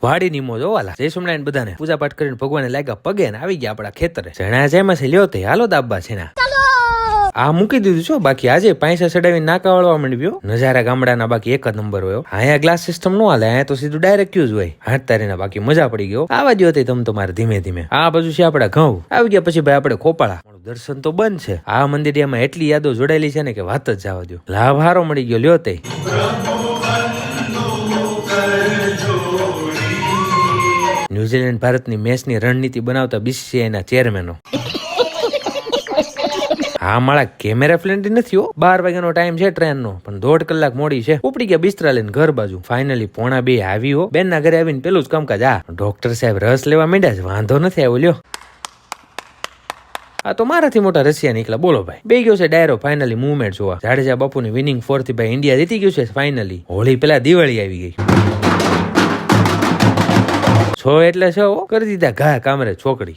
વાડી નીમો જોવાલા જય સોમનારાયણ બધાને પૂજા પાઠ કરીને ભગવાને લાગ્યા પગે ને આવી ગયા આપડા ખેતરે જણા જેમાં છે લ્યો તે હાલો દાબા છે ના આ મૂકી દીધું છો બાકી આજે પૈસા ચડાવીને નાકા વાળવા માંડ્યો નજારા ગામડાના બાકી એક જ નંબર હોય અહીંયા ગ્લાસ સિસ્ટમ નો હાલે અહીંયા તો સીધું ડાયરેક્ટ યુઝ હોય હાથ તારીના બાકી મજા પડી ગયો આવા જ હતી તમે તમારે ધીમે ધીમે આ બાજુ છે આપડા ઘઉં આવી ગયા પછી ભાઈ આપણે ખોપાળા દર્શન તો બંધ છે આ મંદિરમાં એટલી યાદો જોડાયેલી છે ને કે વાત જ જવા દો લાભ હારો મળી ગયો લ્યો તે ન્યુઝીલેન્ડ ભારતની મેચની રણનીતિ બનાવતા બીસીસીઆઈના ચેરમેનો હા મારા કેમેરા ફ્રેન્ડલી નથી 12 વાગ્યાનો ટાઈમ છે ટ્રેનનો પણ 1.5 કલાક મોડી છે ઉપડી ગયા બિસ્તરા લઈને ઘર બાજુ ફાઇનલી 1:45 આવી હો બેન ના ઘરે આવીને પેલું જ કામકાજ આ ડોક્ટર સાહેબ રસ લેવા માંડ્યા છે વાંધો નથી આવ્યો લ્યો આ તો મારાથી મોટા રશિયા નીકળ્યા બોલો ભાઈ બે ગયો છે ડાયરો ફાઇનલી મૂવમેન્ટ જોવા જાડેજા બાપુની વિનિંગ 4 થી ભાઈ ઇન્ડિયા જીતી ગયું છે ફાઇનલી હોળી પેલા દિવાળી આવી ગઈ છો એટલે છો કરી દીધા ઘા કામરે છોકરી